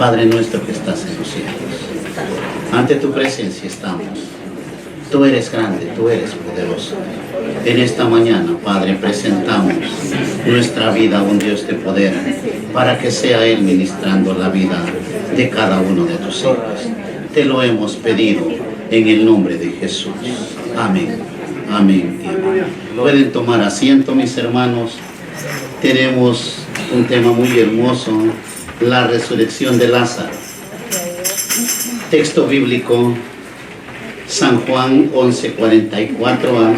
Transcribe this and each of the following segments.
Padre nuestro que estás en los cielos, ante tu presencia estamos. Tú eres grande, tú eres poderoso. En esta mañana, Padre, presentamos nuestra vida a un Dios de poder, para que sea Él ministrando la vida de cada uno de tus hijos. Te lo hemos pedido en el nombre de Jesús. Amén. Amén. Pueden tomar asiento, mis hermanos. Tenemos un tema muy hermoso, la resurrección de Lázaro. Texto bíblico, San Juan 11:44a,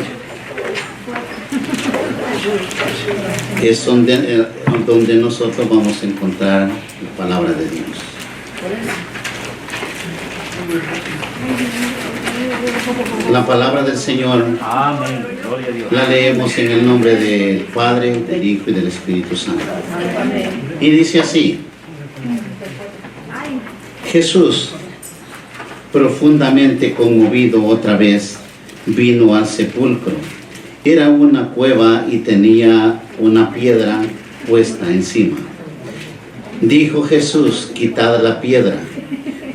es donde nosotros vamos a encontrar la palabra de Dios. La palabra del Señor la leemos en el nombre del Padre, del Hijo y del Espíritu Santo. Y dice así: Jesús, profundamente conmovido otra vez, vino al sepulcro. Era una cueva y tenía una piedra puesta encima. Dijo Jesús: quitad la piedra.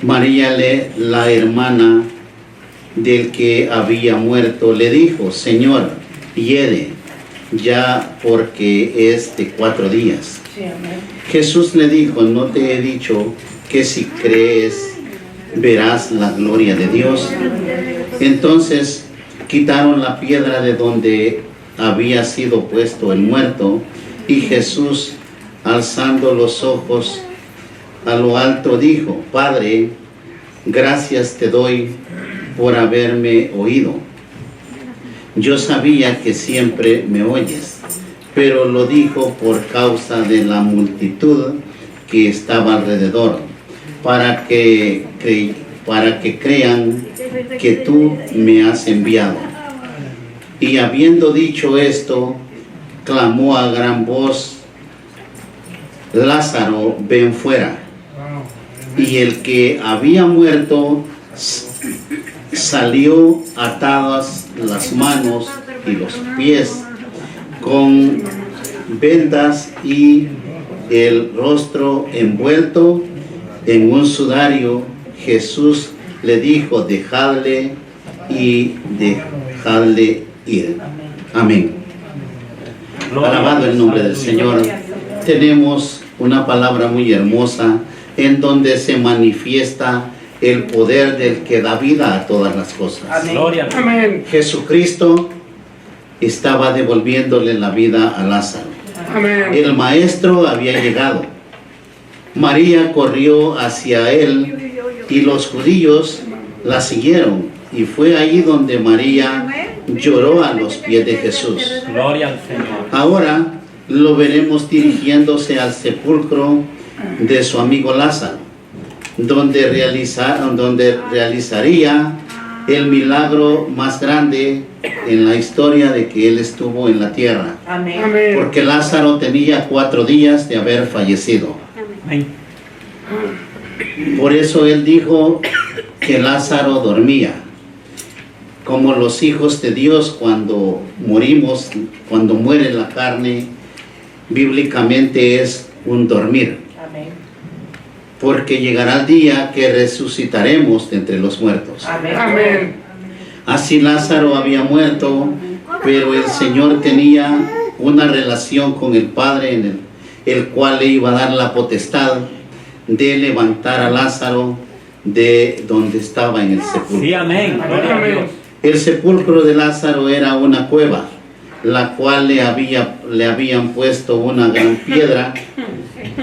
María, la hermana del que había muerto, le dijo: Señor, hiede ya, porque es de 4 días. Jesús le dijo: ¿no te he dicho que si crees verás la gloria de Dios? Entonces quitaron la piedra de donde había sido puesto el muerto, y Jesús, alzando los ojos a lo alto, dijo: Padre, gracias te doy por haberme oído. Yo sabía que siempre me oyes, pero lo dijo por causa de la multitud que estaba alrededor, para que crean que tú me has enviado. Y habiendo dicho esto, clamó a gran voz: Lázaro, ven fuera. Y el que había muerto salió, atadas las manos y los pies con vendas y el rostro envuelto en un sudario. Jesús le dijo: dejadle y dejadle ir. Amén. Alabado el nombre del Señor. Tenemos una palabra muy hermosa en donde se manifiesta el poder del que da vida a todas las cosas. Amén. Jesucristo estaba devolviéndole la vida a Lázaro. Amén. El maestro había llegado. María corrió hacia él y los judíos la siguieron, y fue allí donde María lloró a los pies de Jesús. Gloria al Señor. Ahora lo veremos dirigiéndose al sepulcro de su amigo Lázaro, donde realizaría el milagro más grande en la historia de que él estuvo en la tierra. Amén. Porque Lázaro tenía 4 días de haber fallecido. Amén. Por eso él dijo que Lázaro dormía. Como los hijos de Dios, cuando morimos, cuando muere la carne, bíblicamente es un dormir. Amén. Porque llegará el día que resucitaremos de entre los muertos. Amén. Amén. Así Lázaro había muerto, pero el Señor tenía una relación con el Padre, en el cual le iba a dar la potestad de levantar a Lázaro de donde estaba en el sepulcro. Sí, amén. Amén. El sepulcro de Lázaro era una cueva, la cual le habían puesto una gran piedra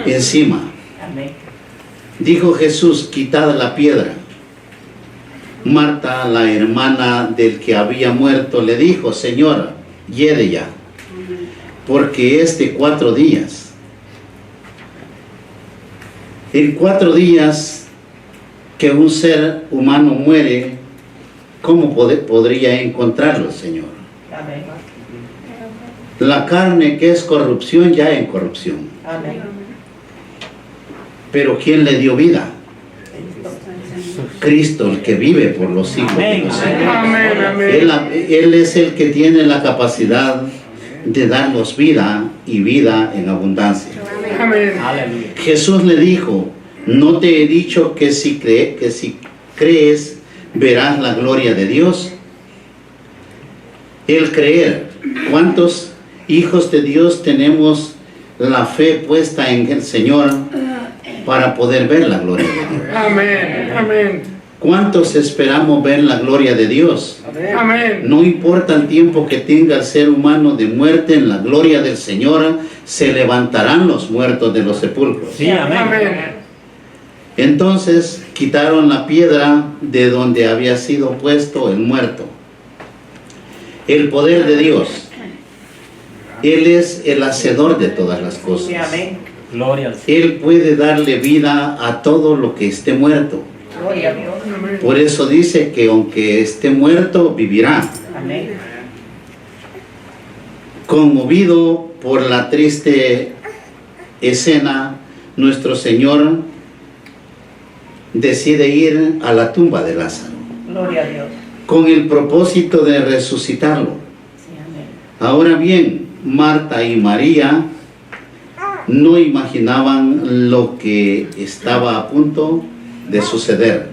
encima. Amén. Dijo Jesús: quitad la piedra. Marta, la hermana del que había muerto, le dijo: Señor, hiede ya, porque es de 4 días. En 4 días que un ser humano muere, ¿cómo podría encontrarlo, Señor? Amén. La carne, que es corrupción, ya en corrupción. Amén. Pero ¿quién le dio vida? Cristo, el que vive por los siglos de los siglos. Él es el que tiene la capacidad de darnos vida y vida en abundancia. Amén. Jesús le dijo: ¿No te he dicho que si crees verás la gloria de Dios? El creer. ¿Cuántos hijos de Dios tenemos la fe puesta en el Señor para poder ver la gloria de Dios? Amén. Amén. ¿Cuántos esperamos ver la gloria de Dios? Amén. No importa el tiempo que tenga el ser humano de muerte, en la gloria del Señor se levantarán los muertos de los sepulcros. Sí, amén. Amén. Entonces quitaron la piedra de donde había sido puesto el muerto. El poder de Dios. Él es el hacedor de todas las cosas. Gloria al Señor. Él puede darle vida a todo lo que esté muerto. Gloria a Dios. Por eso dice que aunque esté muerto, vivirá. Amén. Conmovido por la triste escena, nuestro Señor decide ir a la tumba de Lázaro Gloria a Dios. con el propósito de resucitarlo. Sí, amén. Ahora bien, Marta y María no imaginaban lo que estaba a punto de suceder.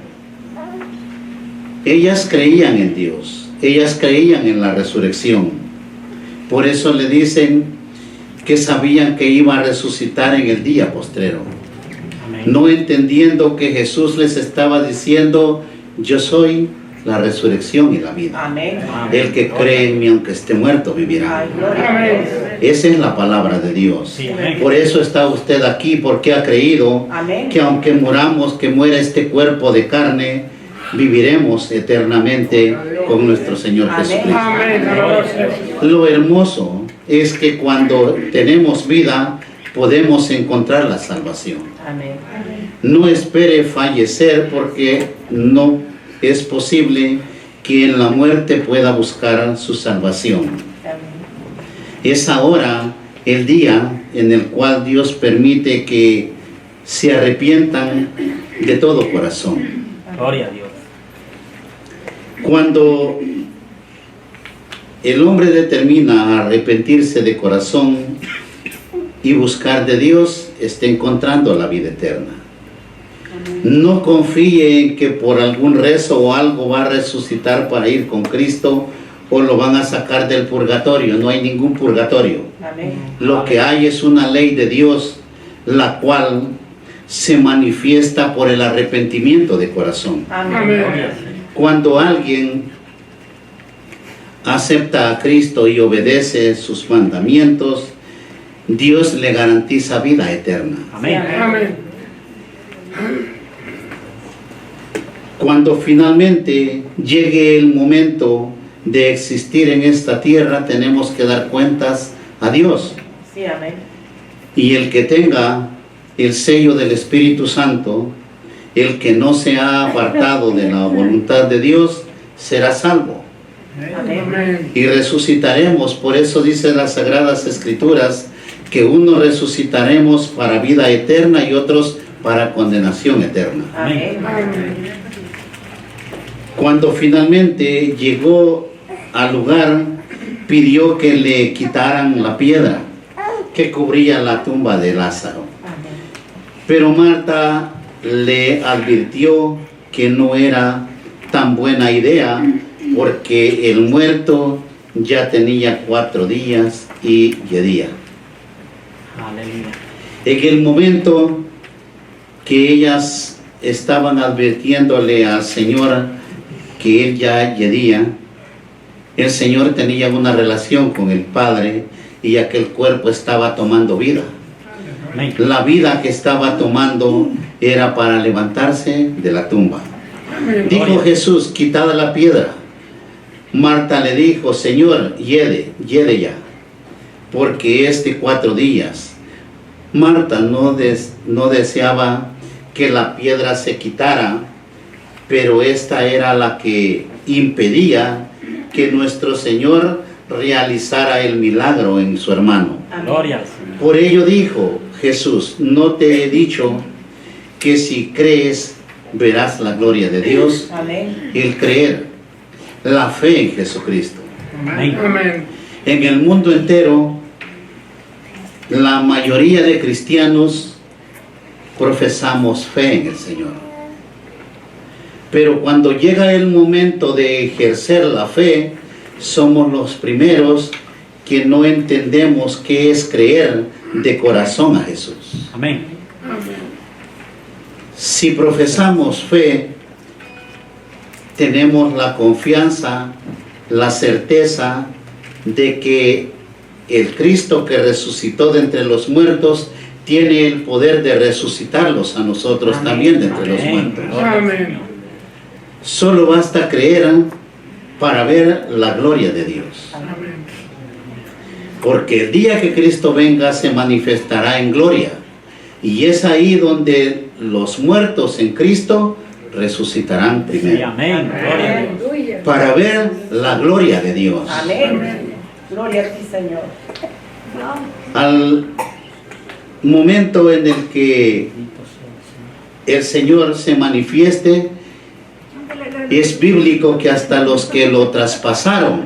Ellas creían en Dios, ellas creían en la resurrección. Por eso le dicen que sabían que iba a resucitar en el día postrero, Amén. no entendiendo que Jesús les estaba diciendo: yo soy la resurrección y la vida. Amén. El que cree en mí, aunque esté muerto, vivirá. Ay, gloria a Dios. Esa es la palabra de Dios. Sí, amén. Por eso está usted aquí, porque ha creído Amén. que aunque muramos, que muera este cuerpo de carne, viviremos eternamente con nuestro Señor Amén. Jesucristo. Amén. Alabado sea el Señor. Lo hermoso es que cuando tenemos vida, podemos encontrar la salvación. Amén. No espere fallecer, porque no es posible que en la muerte pueda buscar su salvación. Amén. Es ahora el día en el cual Dios permite que se arrepientan de todo corazón. Gloria a Dios. Cuando el hombre determina arrepentirse de corazón y buscar de Dios, está encontrando la vida eterna. No confíe en que por algún rezo o algo va a resucitar para ir con Cristo o lo van a sacar del purgatorio. No hay ningún purgatorio. Amén. Lo que hay es una ley de Dios, la cual se manifiesta por el arrepentimiento de corazón. Amén. Gloria al Señor. Cuando alguien acepta a Cristo y obedece sus mandamientos, Dios le garantiza vida eterna. Amén. Amén. Cuando finalmente llegue el momento de existir en esta tierra, tenemos que dar cuentas a Dios. Sí, amén. Y el que tenga el sello del Espíritu Santo, el que no se ha apartado de la voluntad de Dios, será salvo. Amén. Amén. Y resucitaremos. Por eso dicen las Sagradas Escrituras que unos resucitaremos para vida eterna y otros para condenación eterna. Amén. Amén. Cuando finalmente llegó al lugar, pidió que le quitaran la piedra que cubría la tumba de Lázaro. Amén. Pero Marta le advirtió que no era tan buena idea, porque el muerto ya tenía 4 días y yedía. Aleluya. En el momento que ellas estaban advirtiéndole al Señor que él ya yedía, el Señor tenía una relación con el Padre y aquel cuerpo estaba tomando vida. Amén. La vida que estaba tomando era para levantarse de la tumba. Dijo Jesús: quitada la piedra. Marta le dijo: Señor, yede ya, porque es de 4 días. Marta no deseaba que la piedra se quitara, pero esta era la que impedía que nuestro Señor realizara el milagro en su hermano. Amén. Gloria al Señor. Por ello dijo Jesús: no te he dicho que si crees verás la gloria de Dios. Amén. El creer, la fe en Jesucristo. Amén. Amén. En el mundo entero, la mayoría de cristianos profesamos fe en el Señor. Pero cuando llega el momento de ejercer la fe, somos los primeros que no entendemos qué es creer de corazón a Jesús. Amén. Si profesamos fe, tenemos la confianza, la certeza de que el Cristo que resucitó de entre los muertos tiene el poder de resucitarlos a nosotros Amén. también de entre los Amén. muertos. Amén. Solo basta creer para ver la gloria de Dios. Porque el día que Cristo venga se manifestará en gloria. Y es ahí donde los muertos en Cristo resucitarán Sí, primero. amén. Gloria a Dios. Para ver la gloria de Dios. Amén. Gloria a ti, Señor. Al momento en el que el Señor se manifieste, es bíblico que hasta los que lo traspasaron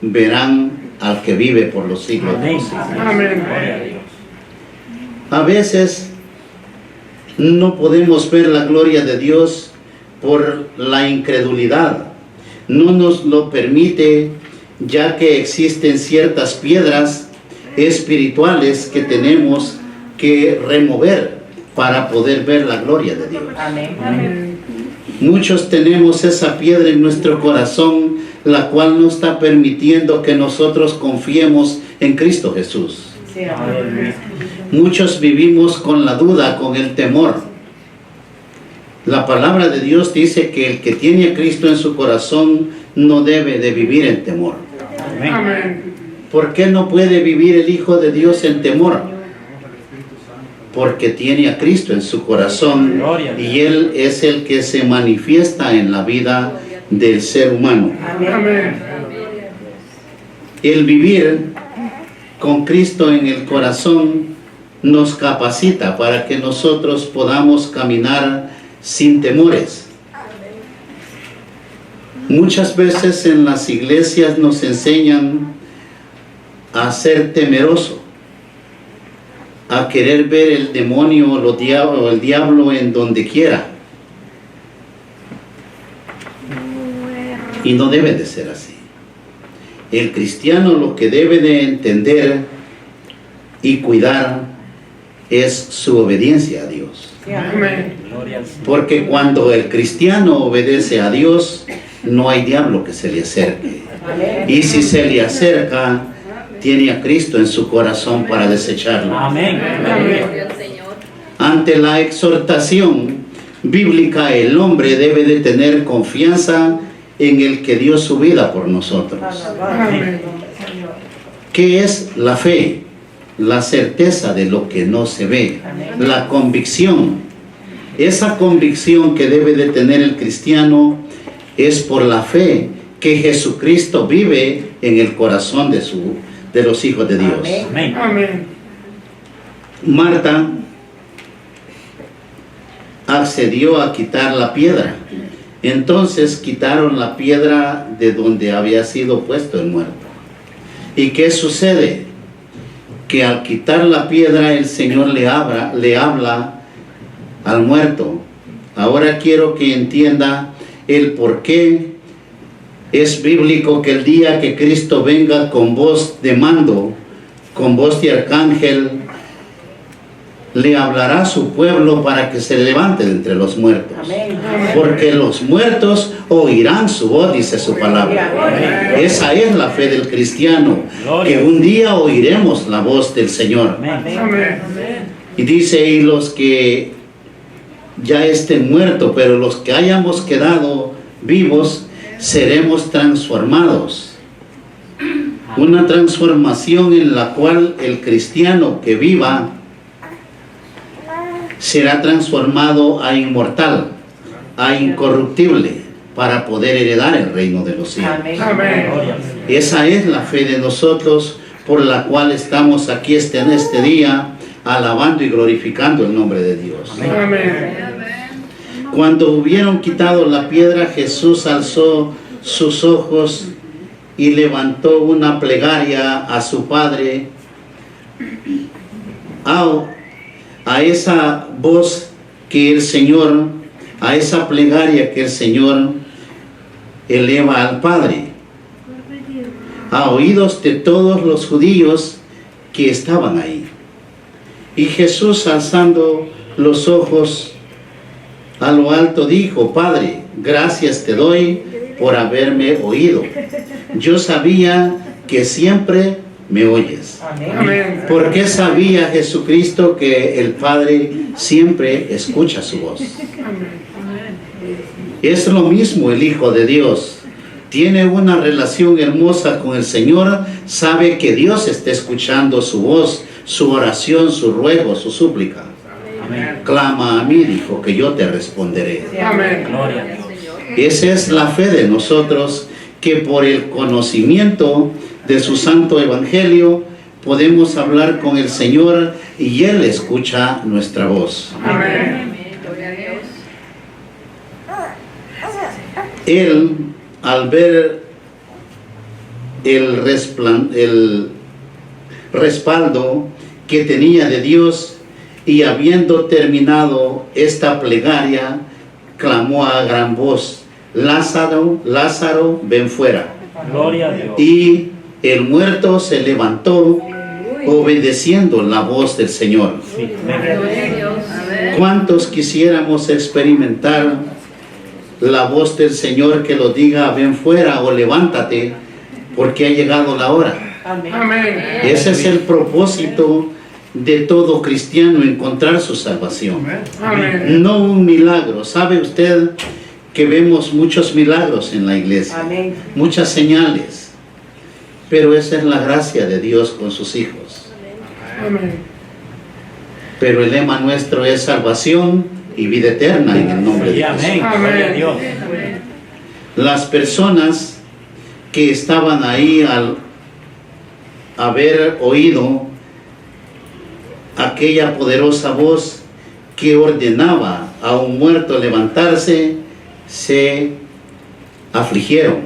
verán al que vive por los siglos de Amén. los siglos. Amén. Gloria a Dios. A veces no podemos ver la gloria de Dios por la incredulidad. No nos lo permite, ya que existen ciertas piedras espirituales que tenemos que remover para poder ver la gloria de Dios. Amén. Muchos tenemos esa piedra en nuestro corazón, la cual no está permitiendo que nosotros confiemos en Cristo Jesús. Sí, amén. Aleluya. Muchos vivimos con la duda, con el temor. La palabra de Dios dice que el que tiene a Cristo en su corazón no debe de vivir en temor. Amén. Amén. ¿Por qué no puede vivir el Hijo de Dios en temor? Porque tiene a Cristo en su corazón Gloria a Dios. y Él es el que se manifiesta en la vida del ser humano. Amén. El vivir con Cristo en el corazón nos capacita para que nosotros podamos caminar sin temores. Muchas veces en las iglesias nos enseñan a ser temeroso, a querer ver el demonio o el diablo en donde quiera. Y no debe de ser así. El cristiano lo que debe de entender y cuidar es su obediencia a Dios. Sí, amén. Amén. Gloria al Señor. Porque cuando el cristiano obedece a Dios, no hay diablo que se le acerque. Amén. Y si se le acerca, tiene a Cristo en su corazón para desecharlo. Amén. Amén. Ante la exhortación bíblica, el hombre debe de tener confianza en el que dio su vida por nosotros. Amén. ¿Qué es la fe? La certeza de lo que no se ve. La convicción. Esa convicción que debe de tener el cristiano es por la fe que Jesucristo vive en el corazón de los hijos de Dios. Amén. Amén. Amén. Marta accedió a quitar la piedra. Entonces quitaron la piedra de donde había sido puesto el muerto. ¿Y qué sucede? Que al quitar la piedra el Señor le habla al muerto. Ahora quiero que entienda el por qué es bíblico que el día que Cristo venga con voz de mando, con voz de arcángel, le hablará a su pueblo para que se levante de entre los muertos. Amén. Porque los muertos oirán su voz, dice su palabra. Esa es la fe del cristiano, que un día oiremos la voz del Señor. Amén. Amén. Y dice, y los que ya estén muertos, pero los que hayamos quedado vivos, seremos transformados. Una transformación en la cual el cristiano que viva será transformado a inmortal, a incorruptible, para poder heredar el reino de los cielos. Amén. Amén. Gloria al Señor. Esa es la fe de nosotros, por la cual estamos aquí en este día, alabando y glorificando el nombre de Dios. Amén. Cuando hubieron quitado la piedra, Jesús alzó sus ojos y levantó una plegaria a su Padre. A esa voz que el Señor, a esa plegaria que el Señor eleva al Padre, a oídos de todos los judíos que estaban ahí. Y Jesús, alzando los ojos a lo alto, dijo: Padre, gracias te doy por haberme oído. Yo sabía que siempre me oyes. Amén. Porque sabía Jesucristo que el Padre siempre escucha su voz. Es lo mismo el Hijo de Dios. Tiene una relación hermosa con el Señor, sabe que Dios está escuchando su voz, su oración, su ruego, su súplica. Amén. Clama a mí, dijo, que yo te responderé. Amén. Gloria a Dios. Esa es la fe de nosotros, que por el conocimiento de su santo evangelio podemos hablar con el Señor y Él escucha nuestra voz. Amén. Él, al ver el respaldo que tenía de Dios y habiendo terminado esta plegaria, clamó a gran voz: Lázaro, Lázaro, ven fuera. Gloria a Dios. Y el muerto se levantó obedeciendo la voz del Señor. Sí, amén. ¿Cuántos quisiéramos experimentar la voz del Señor que lo diga: ven fuera o levántate, porque ha llegado la hora? Amén. Amén. Ese es el propósito de todo cristiano, encontrar su salvación. Amén. No un milagro. ¿Sabe usted que vemos muchos milagros en la iglesia? Amén. Muchas señales. Pero esa es la gracia de Dios con sus hijos. Amén. Pero el lema nuestro es salvación y vida eterna en el nombre Sí, de amén. Jesús. Gloria a Dios. Las personas que estaban ahí al haber oído aquella poderosa voz que ordenaba a un muerto levantarse, se afligieron.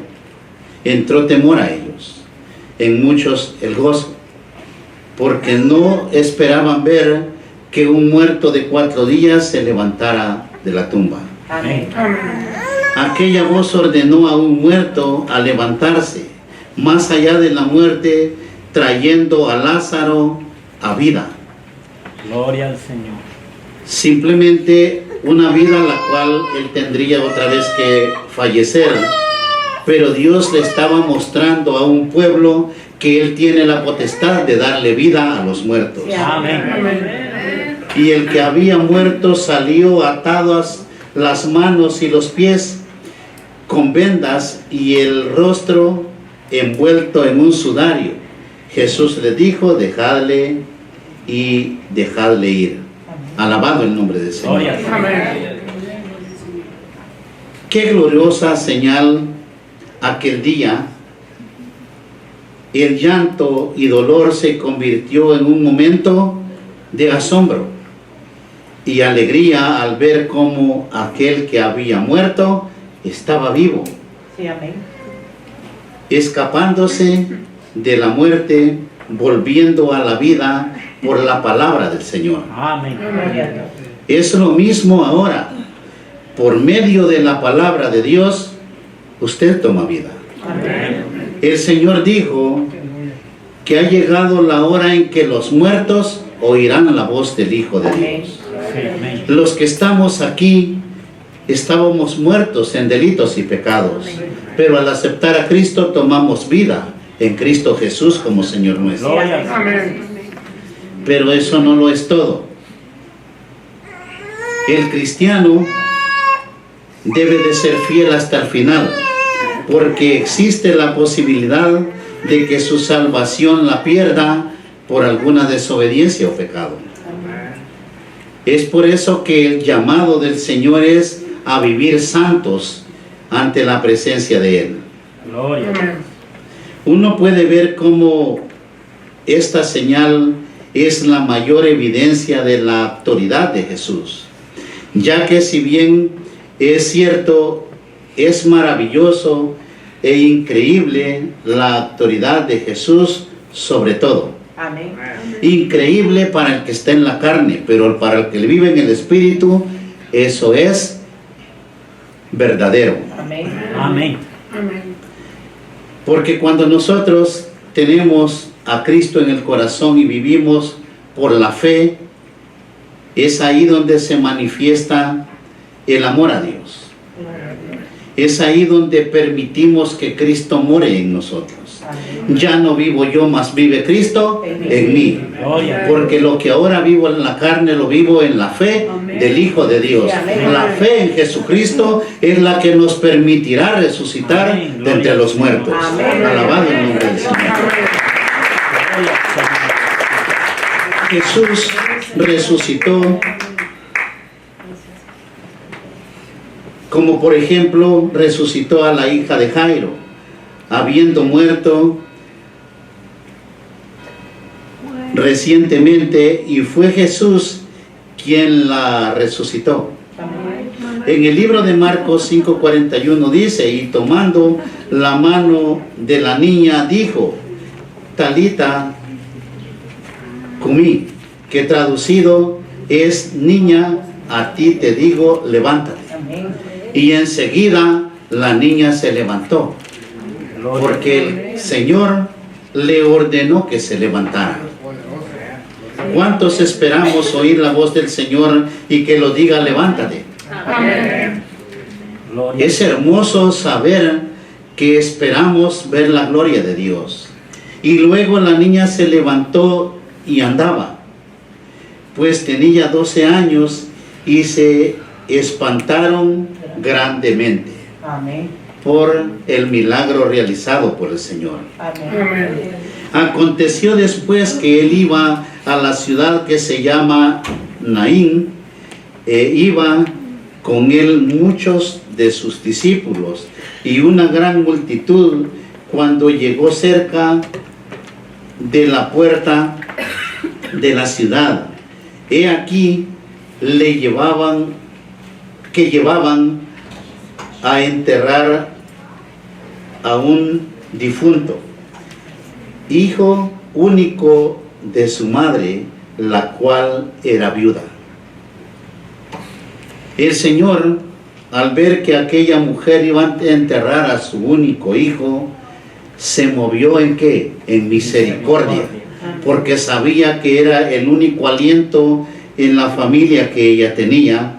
Entró temor a ellos, en muchos el gozo, porque no esperaban ver que un muerto de 4 días se levantara de la tumba. Amén. Amén. Aquella voz ordenó a un muerto a levantarse, más allá de la muerte, trayendo a Lázaro a vida. Gloria al Señor. Simplemente una vida la cual él tendría otra vez que fallecer. Pero Dios le estaba mostrando a un pueblo que él tiene la potestad de darle vida a los muertos. Sí, Amén. Amén. Y el que había muerto salió atadas las manos y los pies con vendas y el rostro envuelto en un sudario. Jesús le dijo: dejadle y dejadle ir. Alabado el nombre del Señor. Gloria al Señor. Amén. Qué gloriosa señal aquel día. El llanto y dolor se convirtió en un momento de asombro y alegría al ver cómo aquel que había muerto estaba vivo, Sí, amén. escapándose de la muerte, volviendo a la vida por la palabra del Señor. Amén. Gloria a Dios. Es lo mismo ahora. Por medio de la palabra de Dios, usted toma vida. Amén. El Señor dijo que ha llegado la hora en que los muertos oirán la voz del Hijo de Amén. Dios. Sí, amén. Los que estamos aquí estábamos muertos en delitos y pecados, pero al aceptar a Cristo tomamos vida en Cristo Jesús como Señor nuestro. Gloria al Señor. Amén. Pero eso no lo es todo. El cristiano debe de ser fiel hasta el final, porque existe la posibilidad de que su salvación la pierda por alguna desobediencia o pecado. Es por eso que el llamado del Señor es a vivir santos ante la presencia de Él. Gloria. Amén. Uno puede ver cómo esta señal es la mayor evidencia de la autoridad de Jesús, ya que si bien es cierto, es maravilloso e increíble la autoridad de Jesús sobre todo. Amén. Increíble para el que está en la carne, pero para el que vive en el Espíritu, eso es verdadero. Amén. Amén. Amén. Porque cuando nosotros tenemos a Cristo en el corazón y vivimos por la fe, es ahí donde se manifiesta el amor a Dios. Es ahí donde permitimos que Cristo more en nosotros. Ya no vivo yo, mas vive Cristo en mí. Gloria. Porque lo que ahora vivo en la carne lo vivo en la fe del Hijo de Dios. La fe en Jesucristo es la que nos permitirá resucitar de entre los muertos. Alabado el nombre del Señor. Gloria al Señor. Jesús resucitó, como por ejemplo resucitó a la hija de Jairo, habiendo muerto recientemente, y fue Jesús quien la resucitó. En el libro de Marcos 5:41 dice, y tomando la mano de la niña dijo, Talita cumí, que traducido es, niña, a ti te digo, levántate. Y enseguida la niña se levantó, porque el Señor le ordenó que se levantara. ¿Cuántos esperamos oír la voz del Señor y que lo diga, levántate? Amén. Gloria. Es hermoso saber que esperamos ver la gloria de Dios. Y luego la niña se levantó y andaba, pues tenía 12 años, y se espantaron grandemente Amén. por el milagro realizado por el Señor. Amén. Aconteció después que él iba a la ciudad que se llama Naín, iba con él muchos de sus discípulos y una gran multitud. Cuando llegó cerca de la puerta de la ciudad, he aquí llevaban a enterrar a un difunto, hijo único de su madre, la cual era viuda. El Señor, al ver que aquella mujer iba a enterrar a su único hijo, se movió ¿en qué? En misericordia, porque sabía que era el único aliento en la familia que ella tenía,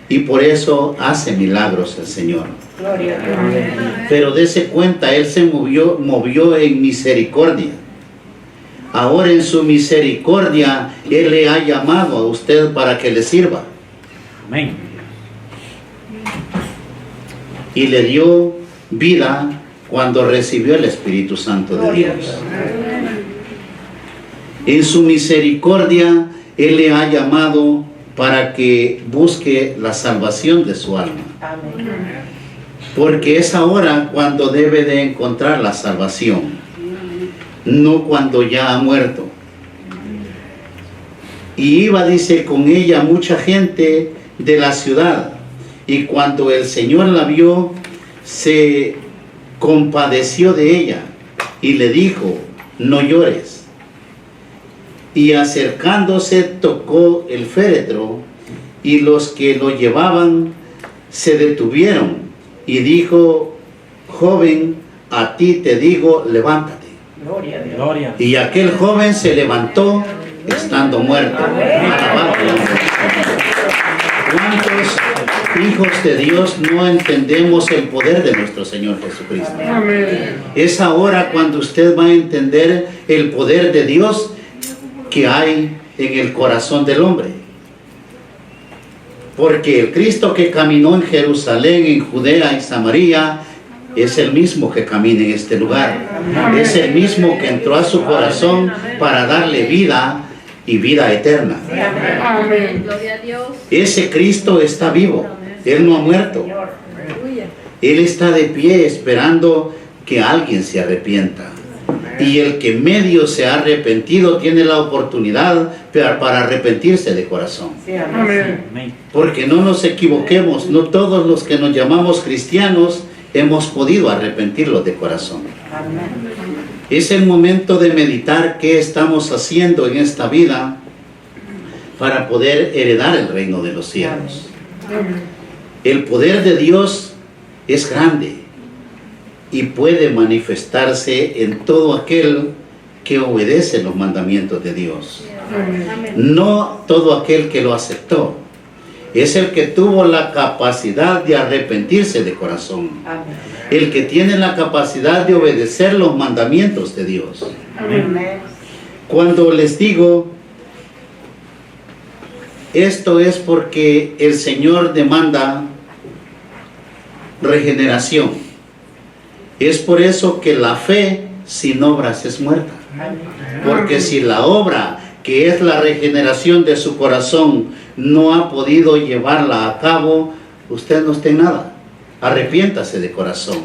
y por eso hace milagros el Señor. Gloria a Dios. Pero dése cuenta, Él se movió en misericordia. Ahora en su misericordia, Él le ha llamado a usted para que le sirva. Amén. Y le dio vida cuando recibió el Espíritu Santo de Dios. En su misericordia, Él le ha llamado para que busque la salvación de su alma. Amén. Porque es ahora cuando debe de encontrar la salvación, no cuando ya ha muerto. Y iba, dice, con ella mucha gente de la ciudad, y cuando el Señor la vio, se compadeció de ella y le dijo, no llores. Y acercándose tocó el féretro, y los que lo llevaban se detuvieron, y dijo, joven, a ti te digo, levántate. Gloria a Dios. Gloria. Y aquel joven se levantó estando muerto. Alabado el nombre del Señor. ¿Cuántos hijos de Dios no entendemos el poder de nuestro Señor Jesucristo? Amén. Es ahora cuando usted va a entender el poder de Dios que hay en el corazón del hombre. Porque el Cristo que caminó en Jerusalén, en Judea y Samaria, es el mismo que camina en este lugar. Es el mismo que entró a su corazón para darle vida y vida eterna. Amén. Gloria a Dios. Ese Cristo está vivo. Él no ha muerto. Él está de pie esperando que alguien se arrepienta. Y el que medio se ha arrepentido tiene la oportunidad para arrepentirse de corazón. Amén. Amén. Porque no nos equivoquemos, no todos los que nos llamamos cristianos hemos podido arrepentirlos de corazón. Es el momento de meditar qué estamos haciendo en esta vida para poder heredar el reino de los cielos. El poder de Dios es grande y puede manifestarse en todo aquel que obedece los mandamientos de Dios. No todo aquel que lo aceptó. Es el que tuvo la capacidad de arrepentirse de corazón. El que tiene la capacidad de obedecer los mandamientos de Dios. Cuando les digo esto es porque el Señor demanda regeneración. Es por eso que la fe sin obras es muerta. Porque si la obra, que es la regeneración de su corazón, no ha podido llevarla a cabo, usted no está en nada. Arrepiéntase de corazón.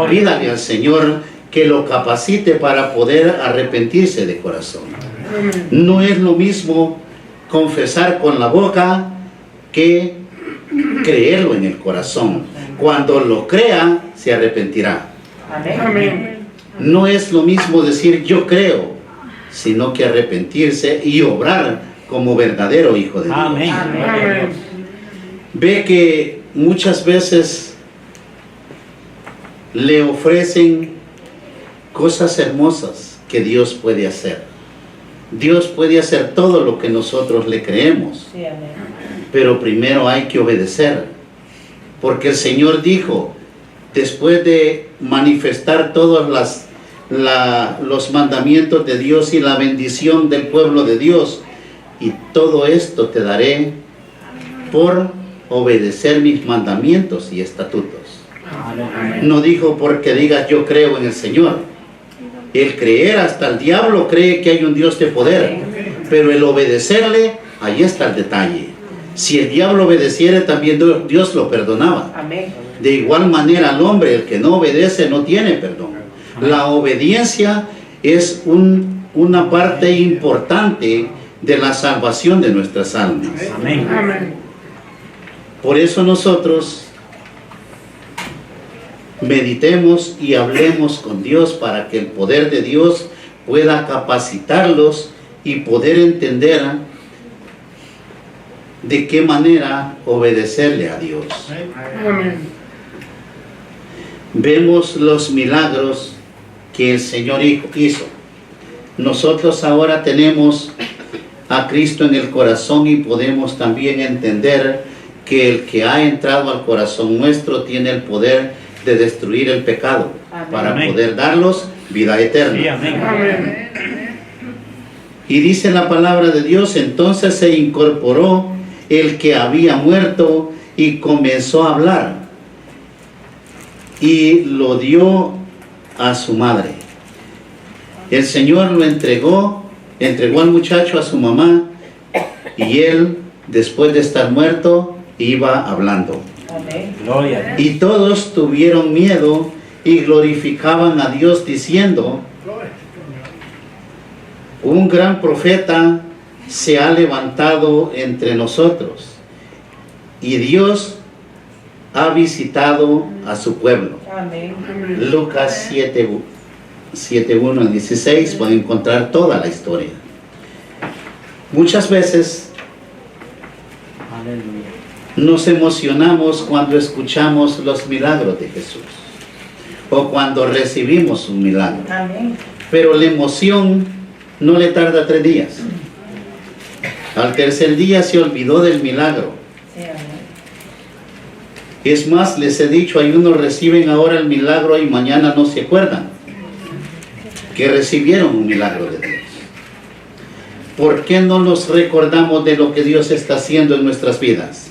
Pídale al Señor que lo capacite para poder arrepentirse de corazón. No es lo mismo confesar con la boca que creerlo en el corazón. Cuando lo crea, se arrepentirá. No es lo mismo decir yo creo, sino que arrepentirse y obrar como verdadero hijo de Dios. Amén. Ve que muchas veces le ofrecen cosas hermosas que Dios puede hacer. Dios puede hacer todo lo que nosotros le creemos, pero primero hay que obedecer, porque el Señor dijo, después de manifestar todos los mandamientos de Dios y la bendición del pueblo de Dios, y todo esto te daré por obedecer mis mandamientos y estatutos. No dijo porque digas yo creo en el Señor. El creer, hasta el diablo cree que hay un Dios de poder, pero el obedecerle, ahí está el detalle. Si el diablo obedeciera, también Dios lo perdonaba. De igual manera al hombre, el que no obedece no tiene perdón. La obediencia es una parte importante de la salvación de nuestras almas. Por eso nosotros meditemos y hablemos con Dios para que el poder de Dios pueda capacitarlos y poder entender de qué manera obedecerle a Dios. Vemos los milagros que el Señor hizo. Nosotros ahora tenemos a Cristo en el corazón y podemos también entender que el que ha entrado al corazón nuestro tiene el poder de destruir el pecado para poder darlos vida eterna. Sí, amén. Y dice la palabra de Dios, entonces se incorporó el que había muerto y comenzó a hablar y lo dio a su madre. El Señor lo entregó al muchacho a su mamá y él, después de estar muerto, iba hablando. Gloria. Y todos tuvieron miedo y glorificaban a Dios diciendo, un gran profeta se ha levantado entre nosotros y Dios ha visitado a su pueblo. Lucas 7:1 al 16 van a encontrar toda la historia. Muchas veces Aleluya. nos emocionamos cuando escuchamos los milagros de Jesús o cuando recibimos un milagro. Pero la emoción no le tarda 3 días. Al tercer día se olvidó del milagro. Es más, les he dicho, hay unos reciben ahora el milagro y mañana no se acuerdan que recibieron un milagro de Dios. ¿Por qué no nos recordamos de lo que Dios está haciendo en nuestras vidas?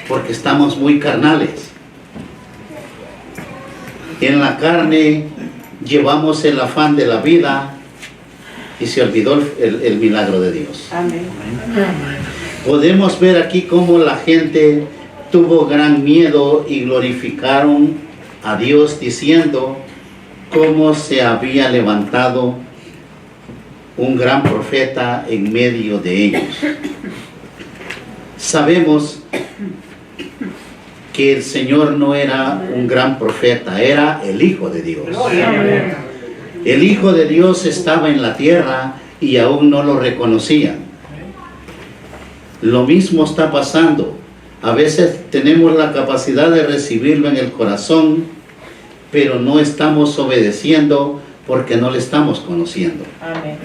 Porque estamos muy carnales. En la carne llevamos el afán de la vida y se olvidó el milagro de Dios. Podemos ver aquí cómo la gente tuvo gran miedo y glorificaron a Dios diciendo cómo se había levantado un gran profeta en medio de ellos. Sabemos que el Señor no era un gran profeta, era el Hijo de Dios. El Hijo de Dios estaba en la tierra y aún no lo reconocían. Lo mismo está pasando. A veces tenemos la capacidad de recibirlo en el corazón, pero no estamos obedeciendo porque no le estamos conociendo. Amén.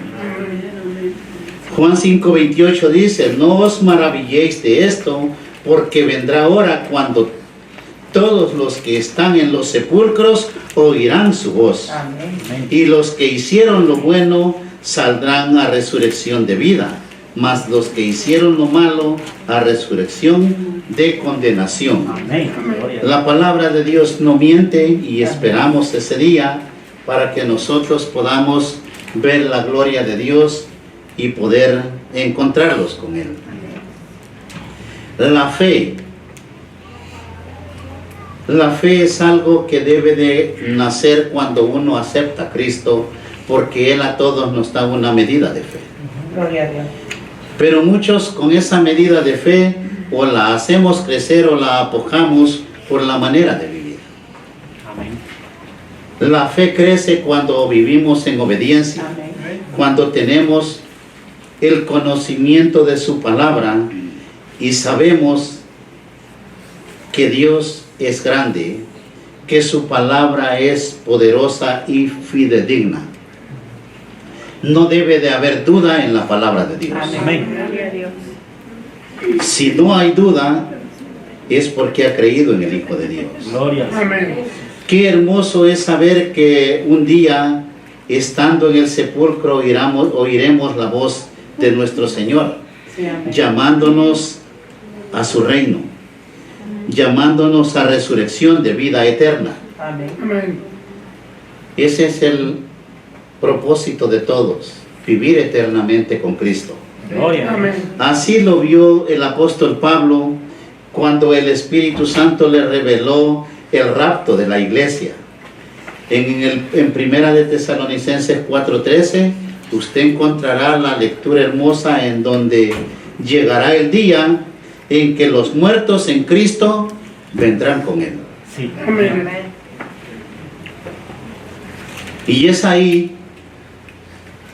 Juan 5:28 dice, no os maravilléis de esto, porque vendrá hora cuando todos los que están en los sepulcros oirán su voz. Amén. Y los que hicieron lo bueno saldrán a resurrección de vida, mas los que hicieron lo malo a resurrección de condenación. Amén. Gloria a Dios. La palabra de Dios no miente y esperamos ese día para que nosotros podamos ver la gloria de Dios y poder encontrarlos con Él. La fe es algo que debe de nacer cuando uno acepta a Cristo, porque Él a todos nos da una medida de fe. Gloria a Dios. Pero muchos con esa medida de fe o la hacemos crecer o la apojamos por la manera de vivir. Amén. La fe crece cuando vivimos en obediencia, Amén. cuando tenemos el conocimiento de su palabra y sabemos que Dios es grande, que su palabra es poderosa y fidedigna. No debe de haber duda en la palabra de Dios. Amén. Gloria a Dios. Si no hay duda, es porque ha creído en el Hijo de Dios. Gloria a Dios. Amén. Qué hermoso es saber que un día, estando en el sepulcro, oiremos la voz de nuestro Señor, Sí, amén. llamándonos a su reino, llamándonos a resurrección de vida eterna. Amén. Amén. Ese es el propósito de todos, vivir eternamente con Cristo. Gloria a Dios. Amén. Así lo vio el apóstol Pablo cuando el Espíritu Santo le reveló el rapto de la iglesia. En Primera de Tesalonicenses 4:13, usted encontrará la lectura hermosa en donde llegará el día en que los muertos en Cristo vendrán con Él. Sí. Amén. Y es ahí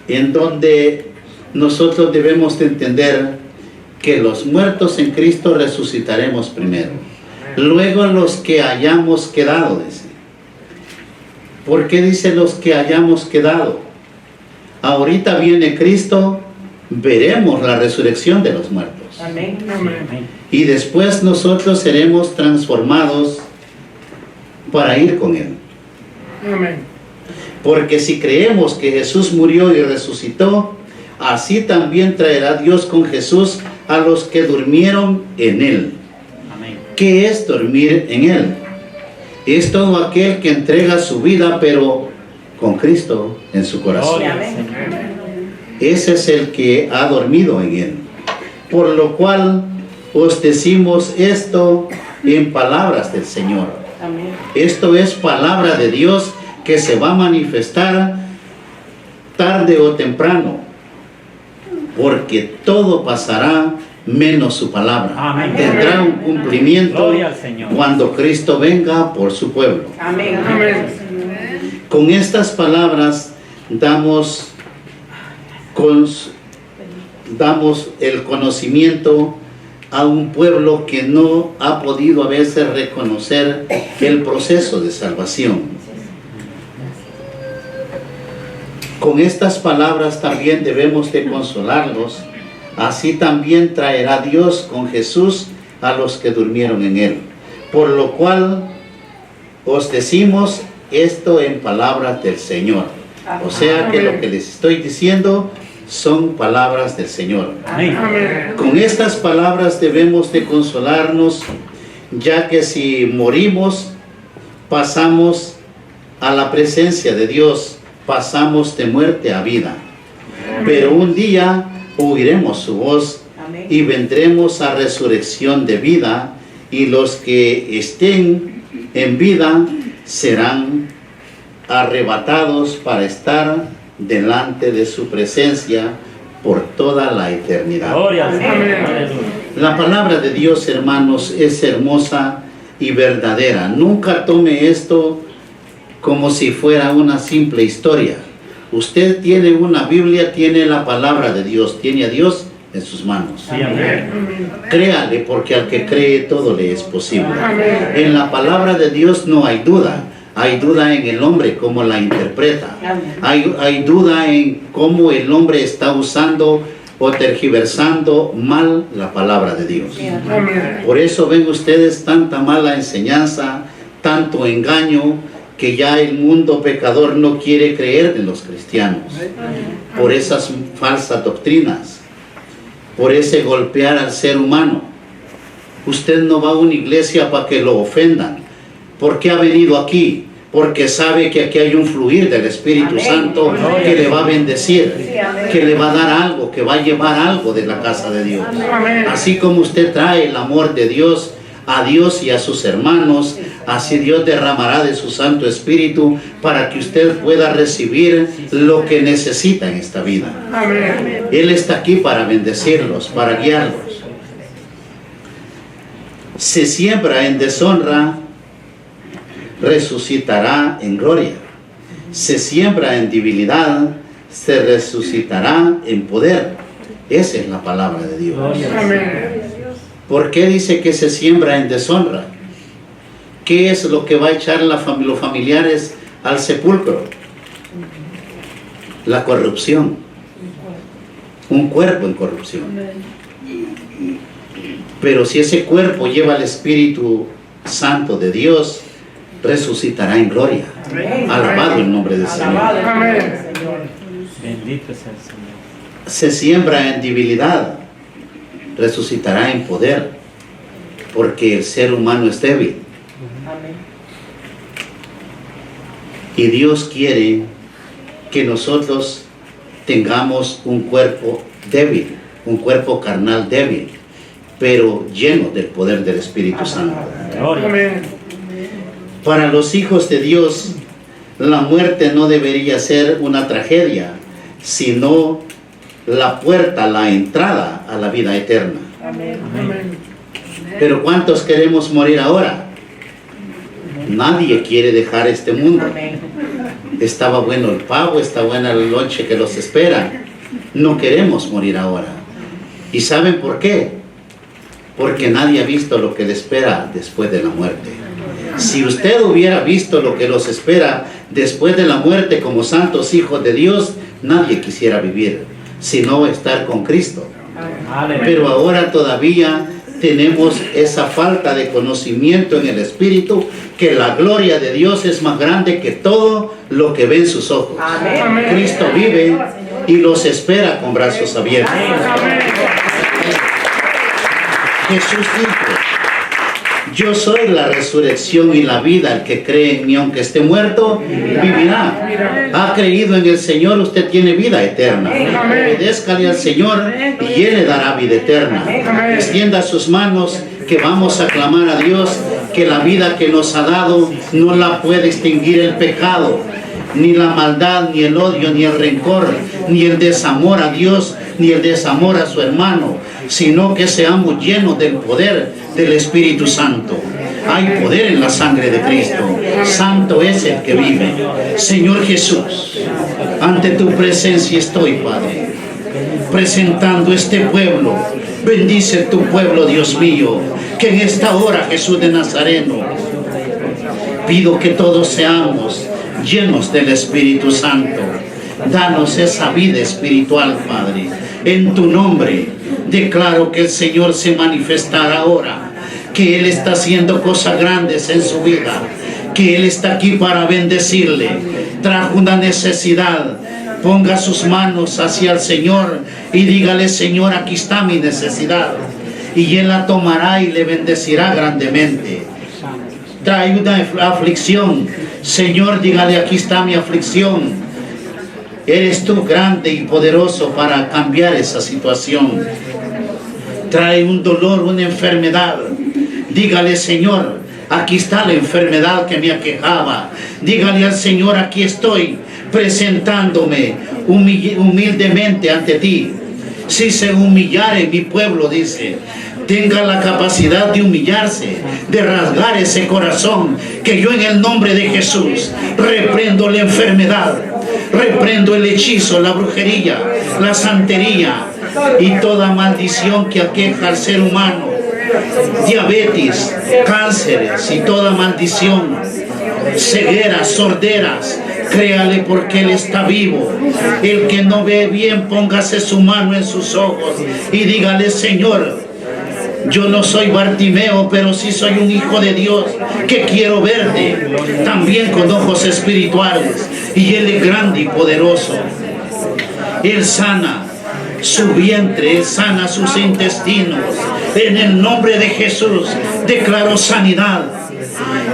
en donde nosotros debemos de entender que los muertos en Cristo resucitaremos primero. Luego los que hayamos quedado, dice. ¿Por qué dice los que hayamos quedado? Ahorita viene Cristo, veremos la resurrección de los muertos. Amén. Amén. Amén. Y después nosotros seremos transformados para ir con Él. Amén. Porque si creemos que Jesús murió y resucitó, así también traerá Dios con Jesús a los que durmieron en Él. Amén. ¿Qué es dormir en Él? Es todo aquel que entrega su vida, pero con Cristo en su corazón. Gloria al Amén. Señor. Ese es el que ha dormido en Él. Por lo cual os decimos esto en palabras del Señor. Amén. Esto es palabra de Dios que se va a manifestar tarde o temprano, porque todo pasará menos su palabra. Amén. Tendrá un cumplimiento Gloria al Señor. cuando Cristo venga por su pueblo. Amén. Amén. Con estas palabras damos el conocimiento a un pueblo que no ha podido a veces reconocer el proceso de salvación. Con estas palabras también debemos de consolarlos. Así también traerá Dios con Jesús a los que durmieron en Él. Por lo cual os decimos esto en palabras del Señor. O sea que lo que les estoy diciendo son palabras del Señor. Amén. Amén. Con estas palabras debemos de consolarnos, ya que si morimos, pasamos a la presencia de Dios, pasamos de muerte a vida. Pero un día oiremos su voz Amén. y vendremos a resurrección de vida, y los que estén en vida serán arrebatados para estar delante de su presencia por toda la eternidad. Gloria al Señor. Amén. Aleluya. La palabra de Dios, hermanos, es hermosa y verdadera. Nunca tome esto como si fuera una simple historia. Usted tiene una Biblia, tiene la palabra de Dios, tiene a Dios en sus manos. Sí, amén. Créale, porque al que cree todo le es posible. Amén. En la palabra de Dios no hay duda. Hay duda en el hombre, cómo la interpreta. Hay duda en cómo el hombre está usando o tergiversando mal la palabra de Dios. Amén. Por eso ven ustedes tanta mala enseñanza, tanto engaño, que ya el mundo pecador no quiere creer en los cristianos. Por esas falsas doctrinas, por ese golpear al ser humano. Usted no va a una iglesia para que lo ofendan. ¿Por qué ha venido aquí? Porque sabe que aquí hay un fluir del Espíritu Santo que le va a bendecir, que le va a dar algo, que va a llevar algo de la casa de Dios. Así como usted trae el amor de Dios a Dios y a sus hermanos, así Dios derramará de su Santo Espíritu para que usted pueda recibir lo que necesita en esta vida. Amén. Él está aquí para bendecirlos, para guiarlos. Se siembra en deshonra, resucitará en gloria. Se siembra en debilidad, se resucitará en poder. Esa es la palabra de Dios. Amén. ¿Por qué dice que se siembra en deshonra? ¿Qué es lo que va a echar los familiares al sepulcro? La corrupción. Un cuerpo en corrupción. Pero si ese cuerpo lleva el Espíritu Santo de Dios, resucitará en gloria. Alabado el nombre del Señor. Amén. Bendito sea el Señor. Se siembra en debilidad, resucitará en poder, porque el ser humano es débil. Y Dios quiere que nosotros tengamos un cuerpo débil, un cuerpo carnal débil, pero lleno del poder del Espíritu Santo. Gloria. Amén. Para los hijos de Dios, la muerte no debería ser una tragedia, sino la puerta, la entrada a la vida eterna. Amén. Pero ¿cuántos queremos morir ahora? Nadie quiere dejar este mundo. Estaba bueno el pavo, está buena la noche que los espera. No queremos morir ahora. ¿Y saben por qué? Porque nadie ha visto lo que le espera después de la muerte. Si usted hubiera visto lo que los espera después de la muerte como santos hijos de Dios, nadie quisiera vivir, sino estar con Cristo. Aleluya. Pero ahora todavía tenemos esa falta de conocimiento en el Espíritu, que la gloria de Dios es más grande que todo lo que ven sus ojos. Amén. Cristo vive y los espera con brazos abiertos. Jesús dijo: yo soy la resurrección y la vida. El que cree en mí, aunque esté muerto, vivirá. Ha creído en el Señor, usted tiene vida eterna. Obedézcale al Señor y Él le dará vida eterna. Extienda sus manos, que vamos a clamar a Dios que la vida que nos ha dado no la puede extinguir el pecado, ni la maldad, ni el odio, ni el rencor, ni el desamor a Dios, ni el desamor a su hermano, sino que seamos llenos del poder del Espíritu Santo. Hay poder en la sangre de Cristo. Santo es el que vive. Señor Jesús, ante tu presencia estoy, Padre, presentando este pueblo. Bendice tu pueblo, Dios mío, que en esta hora, Jesús de Nazareno, pido que todos seamos llenos del Espíritu Santo. Danos esa vida espiritual, Padre. En tu nombre declaro que el Señor se manifestará ahora, que Él está haciendo cosas grandes en su vida, que Él está aquí para bendecirle. Trajo una necesidad. Ponga sus manos hacia el Señor y dígale: Señor, aquí está mi necesidad. Y Él la tomará y le bendecirá grandemente. Trae una aflicción. Señor, dígale: aquí está mi aflicción. Eres tú grande y poderoso para cambiar esa situación. Trae un dolor, una enfermedad. Dígale: Señor, aquí está la enfermedad que me aquejaba. Dígale al Señor: aquí estoy presentándome humildemente ante ti. Si se humillare mi pueblo, dice, tenga la capacidad de humillarse, de rasgar ese corazón, que yo en el nombre de Jesús reprendo la enfermedad, reprendo el hechizo, la brujería, la santería, y toda maldición que aqueja al ser humano, diabetes, cánceres y toda maldición, cegueras, sorderas, créale porque Él está vivo. El que no ve bien, póngase su mano en sus ojos y dígale: Señor, yo no soy Bartimeo, pero sí soy un hijo de Dios que quiero verte también con ojos espirituales. Y Él es grande y poderoso. Él sana su vientre, Él sana sus intestinos. En el nombre de Jesús declaro sanidad.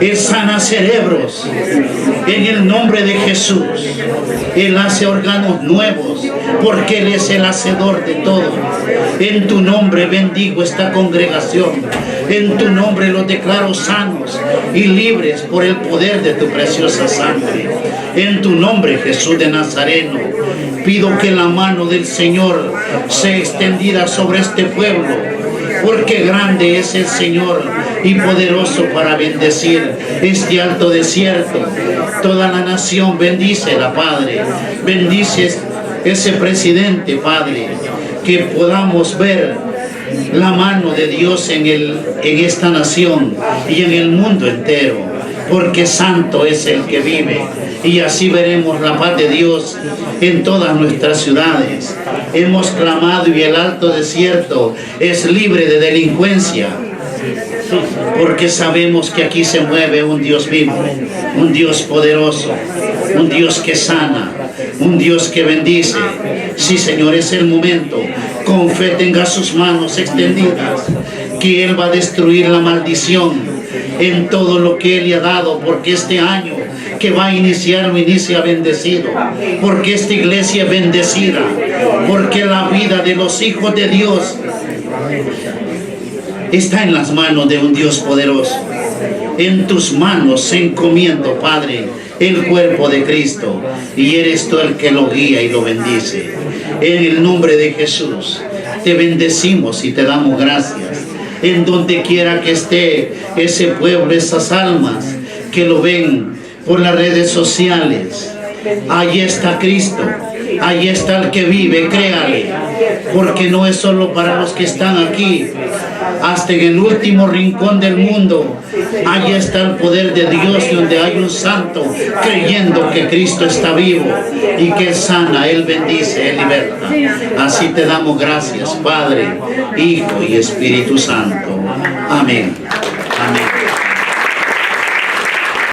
Él sana cerebros. En el nombre de Jesús. Él hace órganos nuevos porque Él es el hacedor de todo. En tu nombre bendigo esta congregación. En tu nombre los declaro sanos y libres por el poder de tu preciosa sangre. En tu nombre, Jesús de Nazareno, pido que la mano del Señor sea extendida sobre este pueblo, porque grande es el Señor y poderoso para bendecir este alto desierto. Toda la nación bendícela, Padre. Bendice ese presidente, Padre, que podamos ver la mano de Dios en esta nación y en el mundo entero, porque santo es el que vive. Y así veremos la paz de Dios en todas nuestras ciudades. Hemos clamado y el alto desierto es libre de delincuencia, porque sabemos que aquí se mueve un Dios vivo, un Dios poderoso, un Dios que sana, un Dios que bendice. Sí, Señor, es el momento. Con fe tenga sus manos extendidas, que Él va a destruir la maldición en todo lo que Él le ha dado, porque este año que va a iniciar lo inicia bendecido, porque esta iglesia es bendecida, porque la vida de los hijos de Dios está en las manos de un Dios poderoso. En tus manos encomiendo, Padre, el cuerpo de Cristo, y eres tú el que lo guía y lo bendice. En el nombre de Jesús te bendecimos y te damos gracias. En donde quiera que esté ese pueblo, esas almas que lo ven por las redes sociales, ahí está Cristo, ahí está el que vive, créale, porque no es solo para los que están aquí, hasta en el último rincón del mundo, ahí está el poder de Dios, donde hay un santo creyendo que Cristo está vivo y que Él sana, Él bendice, Él liberta. Así te damos gracias, Padre, Hijo y Espíritu Santo. Amén.